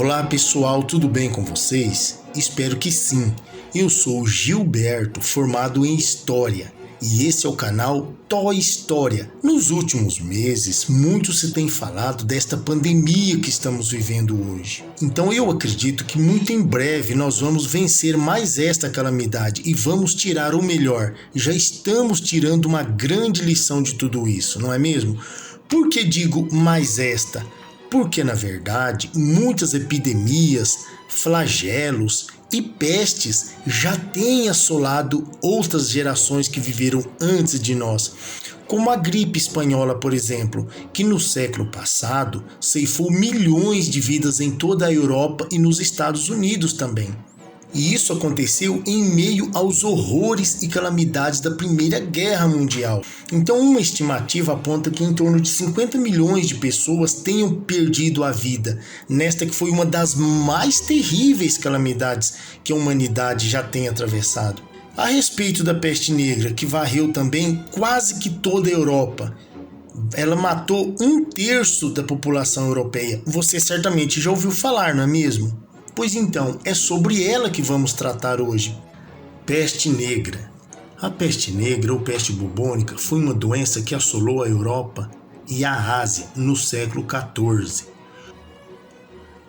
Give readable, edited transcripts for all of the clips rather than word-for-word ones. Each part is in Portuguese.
Olá pessoal, tudo bem com vocês? Espero que sim. Eu sou Gilberto, formado em História, e esse é o canal Toy História. Nos últimos meses, muito se tem falado desta pandemia que estamos vivendo hoje. Então eu acredito que muito em breve nós vamos vencer mais esta calamidade e vamos tirar o melhor. Já estamos tirando uma grande lição de tudo isso, não é mesmo? Por que digo mais esta? Porque, na verdade, muitas epidemias, flagelos e pestes já têm assolado outras gerações que viveram antes de nós, como a gripe espanhola, por exemplo, que no século passado ceifou milhões de vidas em toda a Europa e nos Estados Unidos também. E isso aconteceu em meio aos horrores e calamidades da Primeira Guerra Mundial. Então, uma estimativa aponta que em torno de 50 milhões de pessoas tenham perdido a vida, nesta que foi uma das mais terríveis calamidades que a humanidade já tem atravessado. A respeito da peste negra, que varreu também quase que toda a Europa, ela matou 1/3 da população europeia. Você certamente já ouviu falar, não é mesmo? Pois então, é sobre ela que vamos tratar hoje. Peste negra. A peste negra ou peste bubônica foi uma doença que assolou a Europa e a Ásia no século XIV.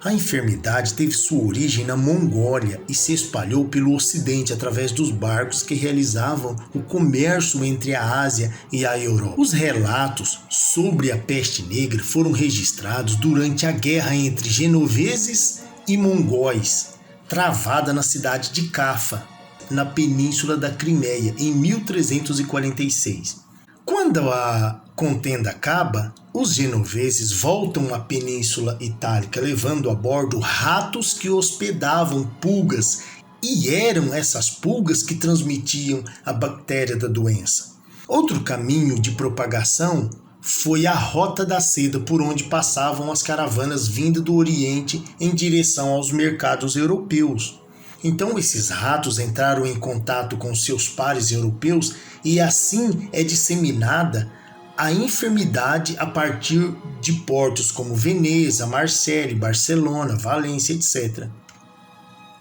A enfermidade teve sua origem na Mongólia e se espalhou pelo Ocidente através dos barcos que realizavam o comércio entre a Ásia e a Europa. Os relatos sobre a peste negra foram registrados durante a guerra entre genoveses e mongóis, travada na cidade de Cafa, na península da Crimeia, em 1346. Quando a contenda acaba, os genoveses voltam à Península Itálica, levando a bordo ratos que hospedavam pulgas, e eram essas pulgas que transmitiam a bactéria da doença. Outro caminho de propagação foi a Rota da Seda, por onde passavam as caravanas vindas do Oriente em direção aos mercados europeus. Então esses ratos entraram em contato com seus pares europeus e assim é disseminada a enfermidade a partir de portos como Veneza, Marselha, Barcelona, Valência, etc.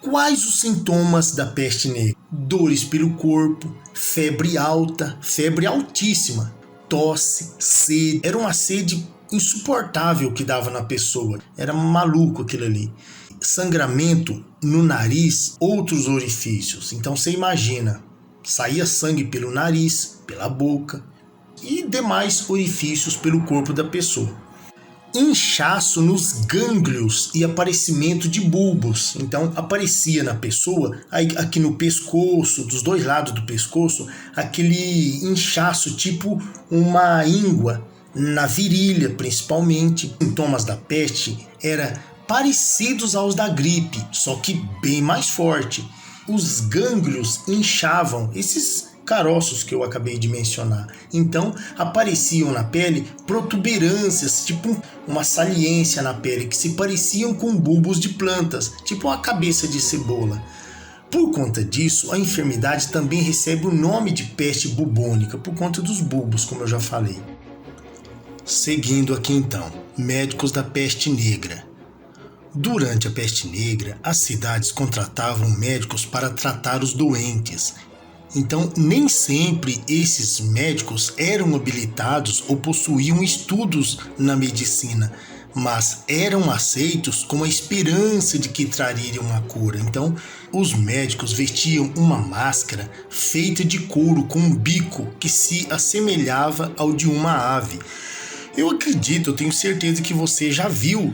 Quais os sintomas da peste negra? Dores pelo corpo, febre alta, febre altíssima, tosse, sede. Era uma sede insuportável que dava na pessoa. Era maluco aquilo ali. Sangramento no nariz, outros orifícios. Então você imagina, saía sangue pelo nariz, pela boca e demais orifícios pelo corpo da pessoa. Inchaço nos gânglios e aparecimento de bulbos. Então aparecia na pessoa, aqui no pescoço, dos dois lados do pescoço, aquele inchaço tipo uma íngua, na virilha principalmente. Os sintomas da peste eram parecidos aos da gripe, só que bem mais forte. Os gânglios inchavam, esses caroços que eu acabei de mencionar. Então apareciam na pele protuberâncias, tipo uma saliência na pele, que se pareciam com bulbos de plantas, tipo uma cabeça de cebola. Por conta disso, a enfermidade também recebe o nome de peste bubônica, por conta dos bulbos, como eu já falei. Seguindo aqui então, médicos da peste negra. Durante a peste negra, as cidades contratavam médicos para tratar os doentes. Então, nem sempre esses médicos eram habilitados ou possuíam estudos na medicina, mas eram aceitos com a esperança de que trariam uma cura. Então, os médicos vestiam uma máscara feita de couro com um bico que se assemelhava ao de uma ave. Eu tenho certeza que você já viu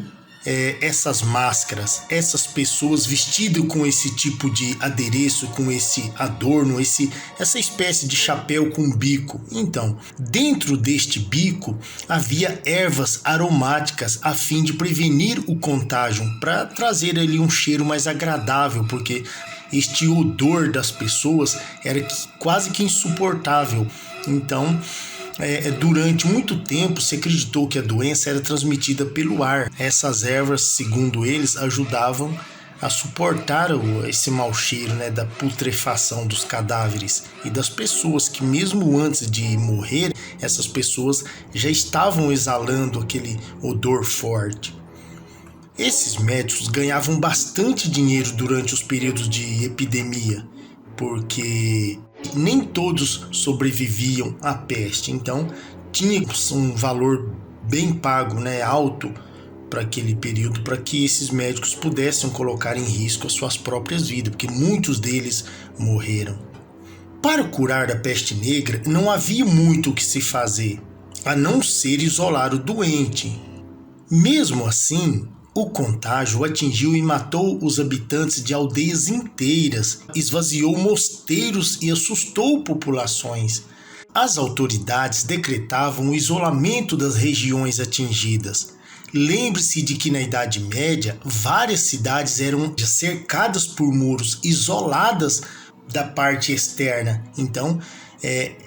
essas máscaras, essas pessoas vestidas com esse tipo de adereço, com esse adorno, essa espécie de chapéu com bico. Então, dentro deste bico havia ervas aromáticas a fim de prevenir o contágio, para trazer ali um cheiro mais agradável, porque este odor das pessoas era quase que insuportável. Então, durante muito tempo se acreditou que a doença era transmitida pelo ar. Essas ervas, segundo eles, ajudavam a suportar esse mau cheiro, da putrefação dos cadáveres e das pessoas que, mesmo antes de morrer, essas pessoas já estavam exalando aquele odor forte. Esses médicos ganhavam bastante dinheiro durante os períodos de epidemia, porque nem todos sobreviviam à peste, então tinha um valor bem pago, alto para aquele período, para que esses médicos pudessem colocar em risco as suas próprias vidas, porque muitos deles morreram. Para curar da peste negra, não havia muito o que se fazer, a não ser isolar o doente. Mesmo assim, o contágio atingiu e matou os habitantes de aldeias inteiras, esvaziou mosteiros e assustou populações. As autoridades decretavam o isolamento das regiões atingidas. Lembre-se de que na Idade Média, várias cidades eram cercadas por muros, isoladas da parte externa. Então,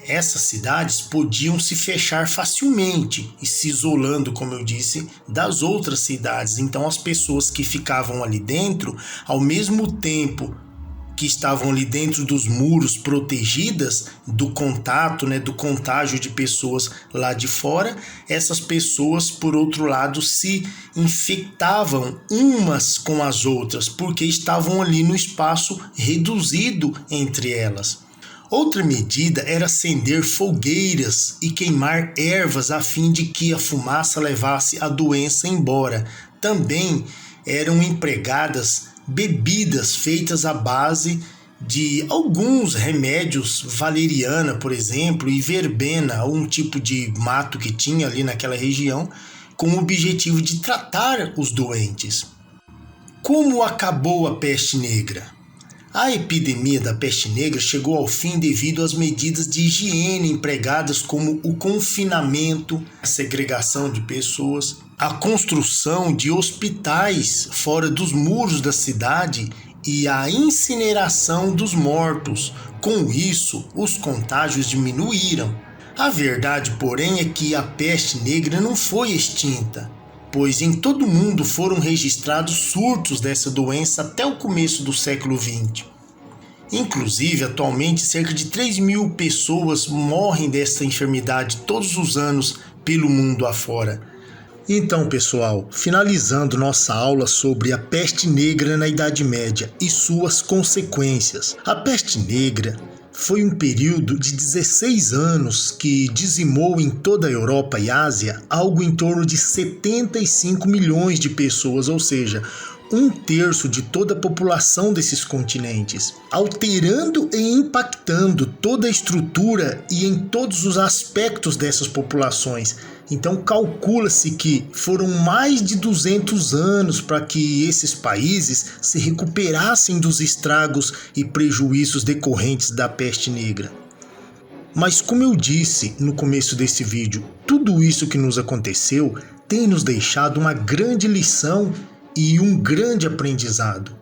essas cidades podiam se fechar facilmente e se isolando, como eu disse, das outras cidades. Então as pessoas que ficavam ali dentro, ao mesmo tempo que estavam ali dentro dos muros protegidas do contato, do contágio de pessoas lá de fora, essas pessoas, por outro lado, se infectavam umas com as outras, porque estavam ali no espaço reduzido entre elas. Outra medida era acender fogueiras e queimar ervas a fim de que a fumaça levasse a doença embora. Também eram empregadas bebidas feitas à base de alguns remédios, valeriana, por exemplo, e verbena, um tipo de mato que tinha ali naquela região, com o objetivo de tratar os doentes. Como acabou a peste negra? A epidemia da peste negra chegou ao fim devido às medidas de higiene empregadas, como o confinamento, a segregação de pessoas, a construção de hospitais fora dos muros da cidade e a incineração dos mortos. Com isso, os contágios diminuíram. A verdade, porém, é que a peste negra não foi extinta, pois em todo o mundo foram registrados surtos dessa doença até o começo do século XX. Inclusive, atualmente, cerca de 3.000 pessoas morrem desta enfermidade todos os anos pelo mundo afora. Então, pessoal, finalizando nossa aula sobre a peste negra na Idade Média e suas consequências. A peste negra foi um período de 16 anos que dizimou em toda a Europa e Ásia algo em torno de 75 milhões de pessoas, ou seja, 1/3 de toda a população desses continentes, alterando e impactando toda a estrutura e em todos os aspectos dessas populações. Então calcula-se que foram mais de 200 anos para que esses países se recuperassem dos estragos e prejuízos decorrentes da peste negra. Mas como eu disse no começo desse vídeo, tudo isso que nos aconteceu tem nos deixado uma grande lição e um grande aprendizado.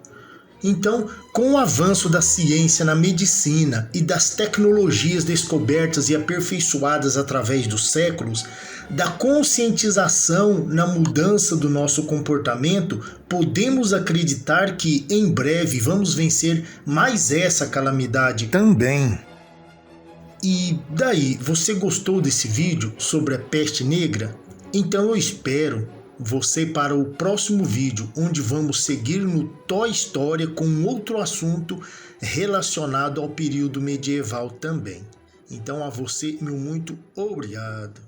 Então, com o avanço da ciência na medicina e das tecnologias descobertas e aperfeiçoadas através dos séculos, da conscientização na mudança do nosso comportamento, podemos acreditar que em breve vamos vencer mais essa calamidade também. E daí, você gostou desse vídeo sobre a peste negra? Então eu espero você para o próximo vídeo, onde vamos seguir no Toy História com outro assunto relacionado ao período medieval também. Então a você, meu muito obrigado.